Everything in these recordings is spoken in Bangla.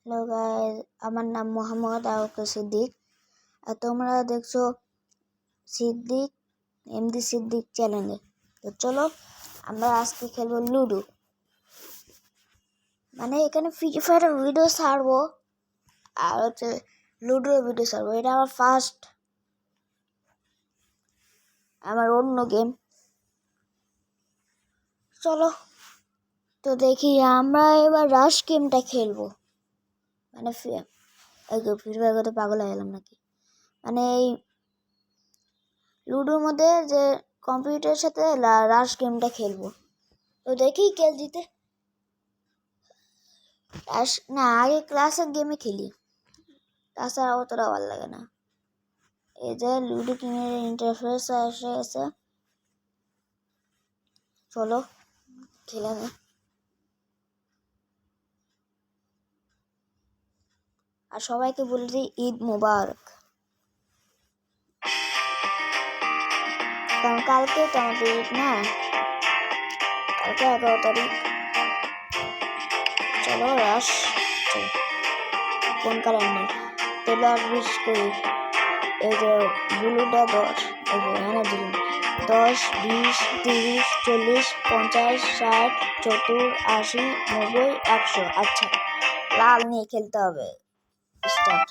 হ্যালো গাইস, আমার নাম মোহাম্মদ আওকে সিদ্দিক। আর তোমরা দেখছো সিদ্দিক এমডি সিদ্দিক চ্যানেলে। তো চলো আমরা আজকে খেলবো লুডো। মানে এখানে ফ্রি ফায়ারের ভিডিও ছাড়বো আর হচ্ছে লুডোর ভিডিও ছাড়বো। এটা আমার ফার্স্ট, আমার অন্য গেম। চলো তো দেখি, আমরা এবার রাশ গেমটা খেলবো। মানে ফ্রি ফায়ার করতে পাগল হয়ে গেলাম নাকি। মানে এই লুডোর মধ্যে যে কম্পিউটারের সাথে রাশ গেমটা খেলবো। তো দেখি কে জিতে। না, আগে ক্লাসের গেমে খেলি, তাছাড়া অতটা ভালো লাগে না। এই যে লুডো কিং এর ইন্টারফেস এসে চলো খেলে নে। আর সবাইকে বলে দিই ঈদ মুবারক, কারণ কালকে তো আমাদের ঈদ না, কালকে 11 তারিখ। চলো রাশ, কোন কালার নেই তাহলে আর বিশ করি। এই যে ব্লুটা 10, এই যে এনার্জি 10, 20, 30, 40, 50, 60, 70, 80, 90, 100। আচ্ছা, লাল নিয়ে খেলতে হবে। স্টার্ট।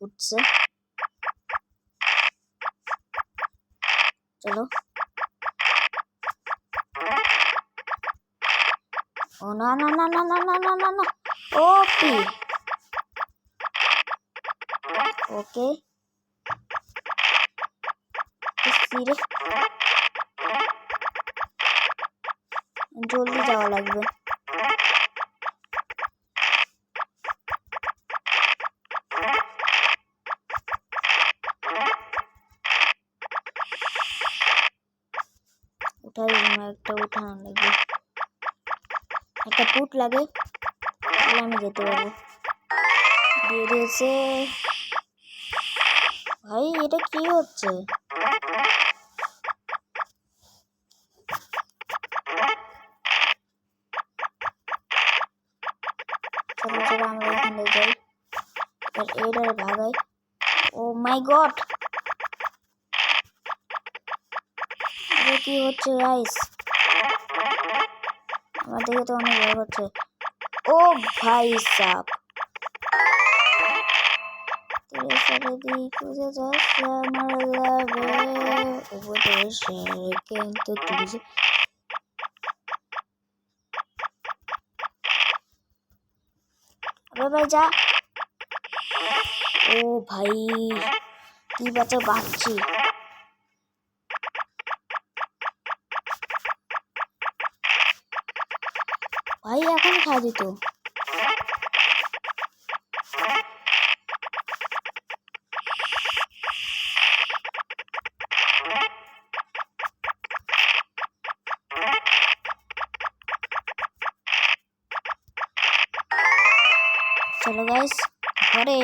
উঠছে, চলো। ও না না না না না না না না না, ওপি। ওকে সিরে, জলদি যাওয়া লাগবে। ওঠাই একটা উঠানো লাগবে, একটা পুট লাগে, তাহলে আমি যেতে পারবো। দিয়ে দিয়েছে ভাই, এটা কি হচ্ছে? চলো চলো আমরা এখানে যাই, এটারে ভাগাই। ও মাই গড, এটা কি হচ্ছে গাইস? আমার দেখে তো অনেক ভয় হচ্ছে। ও ভাই সাব, তেরে সাথে দিয়ে খুঁজে যাচ্ছে আমার লাভে উপদেশে, কিন্তু তুই যে ভাই যা। ও ভাই কি বাচ্চা বাচ্চি, ভাই এখন খা দিত। চলো গাইস ঘরে।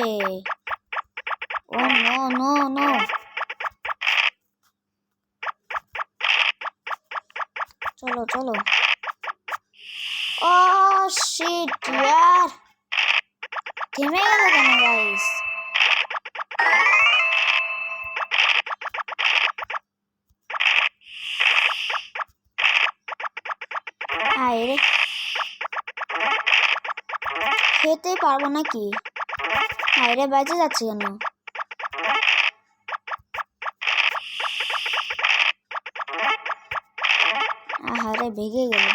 ও নো নো নো, চলো চলো। ও শিট यार, থেমে গেল কেন গাইস? আরে খেতে পারবো নাকি? আরে বেঁচে যাচ্ছে কেন? আরে ভেঙে গেল।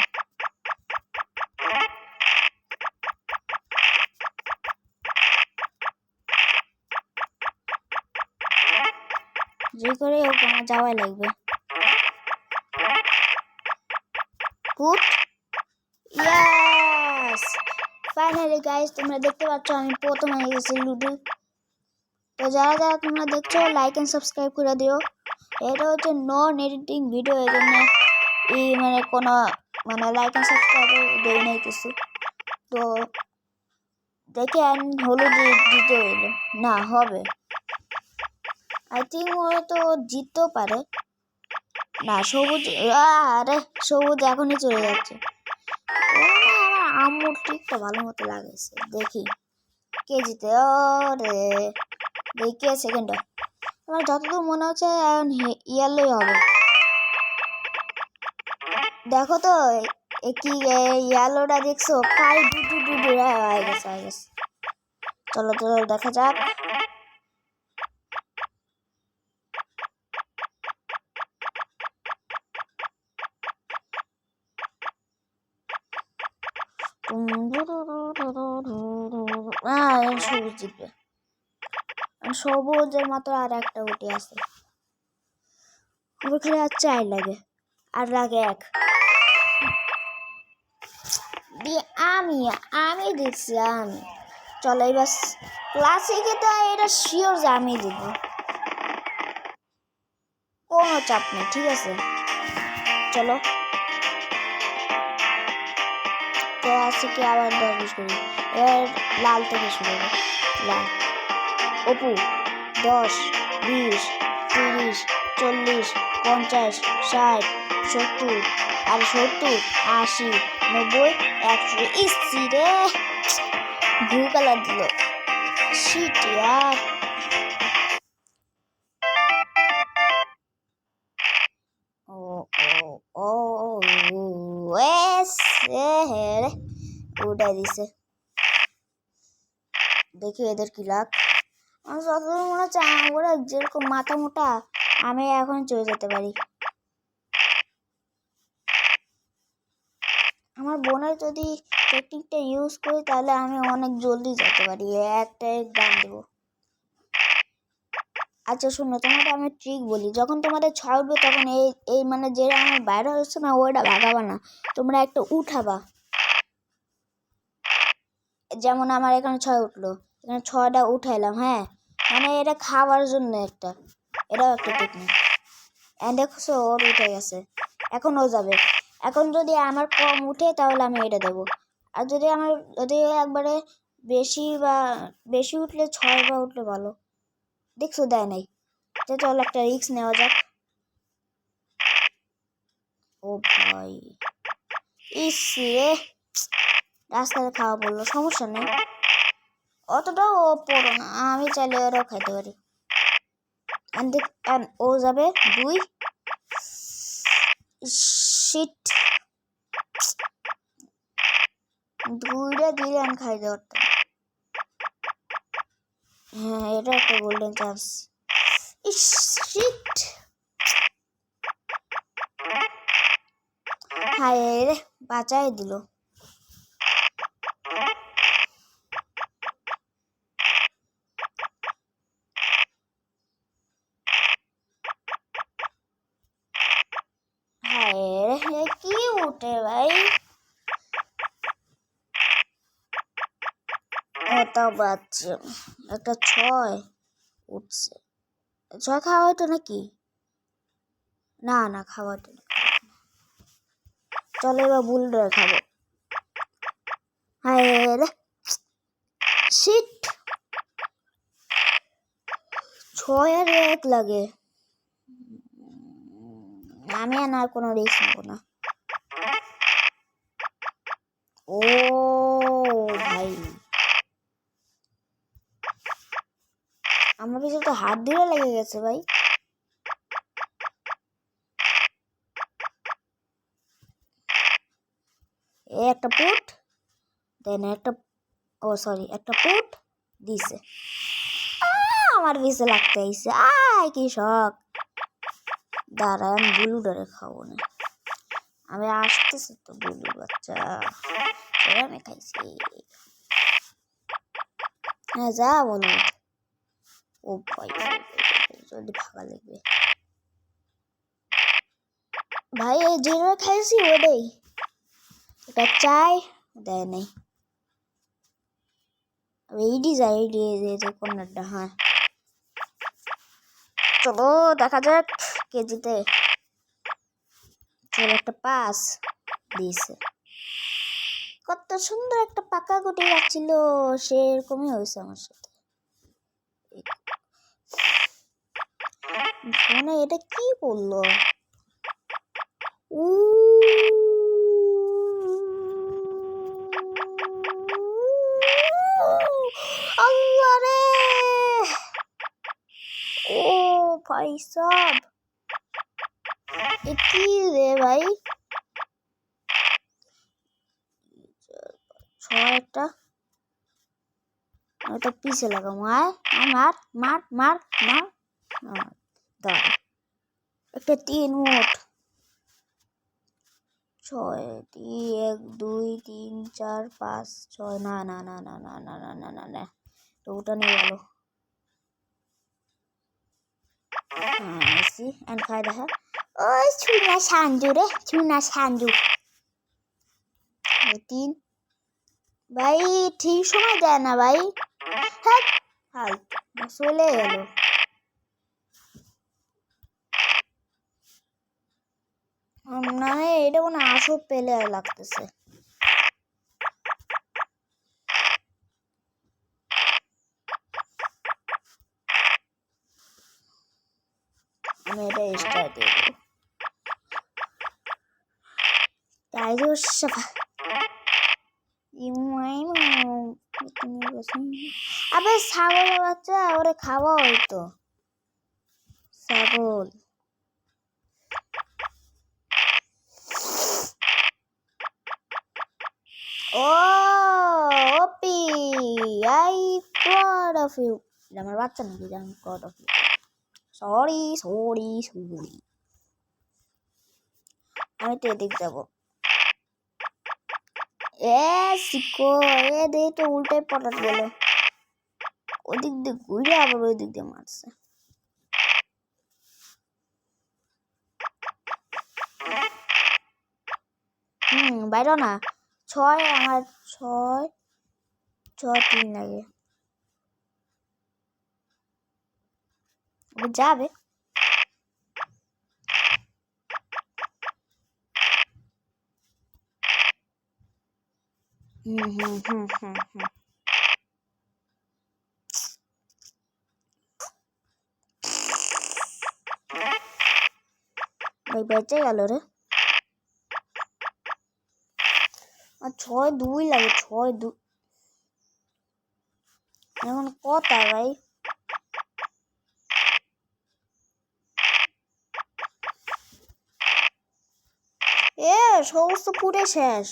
যে করে হোক আমার যাওয়াই লাগবে। পুট, ইয়েস ফাইনালি গাইস, তোমরা দেখতে পাচ্ছ আমি প্রথম হয়ে গেছি লুডো। তো যারা যারা তোমরা দেখছো লাইক এন্ড সাবস্ক্রাইব করে দিও। এটা হচ্ছে নন এডিটিং ভিডিও, এই জন্য মানে কোনো লাইক এন্ড সাবস্ক্রাইব দেই নাই কিছু। তো দেখে হলুদ দিতে হইলো না, হবে আই থিঙ্ক হয়তো জিততেও পারে না। সবুজ, আরে সবুজ এখনই চলে যাচ্ছে। আমার আম্মুর ঠিকটা ভালো মতো লাগাইছে। দেখি কে জিতে। রে দেখি কে সেকেন্ড। আমার যতদূর মনে হচ্ছে এখন ইয়ারই হবে। দেখো তো কি ইয়ালোটা দেখছো? কাই ডুডু ডুডু হয়ে গেছে হয়ে গেছে। চলো চলো দেখা যাক। সবুজ জিতবে। সবুজের মাত্র আর একটা গুটি আছে। ওখানে আর 4 লাগে, আর লাগে 1। আমি আমি দেখছি আমি। চলো এবার ক্লাসিকে তো এটা শিওর যে আমি জিতবো, কোনো চাপ নেই। ঠিক আছে চলো ক্লাসিকে আবার 10 করি। এবার লাল থেকে শুরু হবে। লাল অপু 10 20 30 40 50 60 70 আর 70 80 90 100। ইসি রে ব্লু কালার দিল। শিট यार। ও ও ও এস রে উঠাই দিছে। দেখি এদের কি লাগ। আমার যতদূর মনে হচ্ছে ওরা যেরকম মাথা মোটা, আমি এখন চলে যেতে পারি। আমার বোনের যদি টেকনিকটা ইউজ করি তাহলে আমি অনেক জলদি যেতে পারি। একটা গান দেবো। আচ্ছা শোনো, তোমাকে আমি ট্রিক বলি। যখন তোমাদের 6 উঠবে তখন এই এই মানে যেটা আমার বাইরে হচ্ছে না ওইটা ভাগাবা না, তোমরা একটা উঠাবা। যেমন আমার এখানে 6 উঠলো, এখানে 6টা উঠাইলাম। হ্যাঁ মানে এটা খাওয়ার জন্য একটা, এটাও একটা টেকনিক। দেখছো ওর উঠে গেছে, এখন ও যাবে। এখন যদি আমার কম উঠে তাহলে আমি এটা দেবো। আর যদি একবারে বেশি উঠলে 6 বা উঠলে ভালো। দেখছো দেয় নাই। চল একটা রিস্ক নেওয়া যাক। ও ভাই ইসি রে রাস্তায় খাওয়া পড়লো, সমস্যা নেই। অতটাও ও পড়ো না, আমি চাইলে ওরাও খাইতে পারি। ও যাবে 2। শিট 2টা দিলে আমি খাইতে পারতাম। হ্যাঁ এটা একটা গোল্ডেন চান্স। শিট হায় রে বাঁচাই দিল। হায় রে কি উঠে ভাই। ওটা বাচ্চা একটা 6 উঠছে। 6 খাওয়া হতো নাকি? না না খাওয়া হতো না। চলো এবার বুলডার খাবো। হায় রে শিট 6 আর 1 লাগে। আমি আর কোনো রিস্ক নেবো না। ও ভাই আমার পিছনে তো হাত দিয়ে লেগে গেছে ভাই। একটা পুট দেন একটা সরি একটা পুট দিছে। আমার পিছে লাগতে আইছে। কি শখ। দাঁড়া আমি বুলুডারে খাবো না। আমি আসতেছি তো বুলু বাচ্চা। আমি খাইছি। হ্যাঁ যা বলো। ও ভাই জলদি ভাগা লাগবে ভাই। এই যেটা খাইছি ওটাই। এটা চাই দেয় নাই। এইডি যায় এইডি কর্নারটা। হ্যাঁ চলো দেখা যাক কে জিতে। চলো একটা পাস দিয়েছে। কত সুন্দর একটা পাকা গুটি যাচ্ছিল, সেরকমই হয়েছে আমার সাথে। ফোনে এটা কি করলো? সব কি রে ভাই? ছয়টা তো পিছে লাগাম। আয় মার মার মার মার দাঁড়া, একটা 3 মোট 6 1 2 3 4 5 6 না না না না না না না না না না তো ওটা নিয়ে গেল। এসি এন্ড খাই দেখা ওই ছুনা সাঞ্জু রে, ছুনা সাঞ্জু 3 ভাই ঠিক সময় দেয় না ভাই। হ্যাঁ ফালতু চলে গেল। না এটা মনে আসো পেলে লাগতেছে। আমি এটা স্টার দিয়ে দেবো। আবে ছাগলের বাচ্চা ওরে খাওয়া হইতো। ছাগল ওপি আই প্রড অফ ইউ। আমার বাচ্চা নাকি জান proud of you. Sorry sorry sorry. আমি তো এদিক যাবো। শিখো দে তো উল্টে পটাত গেল। ওদিক দিয়ে ঘুরে আবার ওই দিক দিয়ে মারছে। বাইরে না 6 আমার 6 6 3 লাগে ও যাবে। ভাই বেঁচে গেল রে। আর 6 2 লাগে 6 2 এখন কথা ভাই। সমস্ত পুরে শেষ।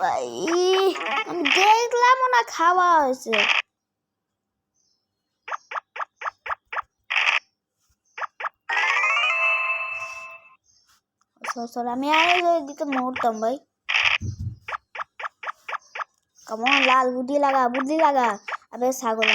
ভাই আমি দেখলাম না খাওয়া হয়েছে। আমি আর দিকে মরতাম ভাই। কেমন লাল বুদ্ধি লাগা আবে ছাগল।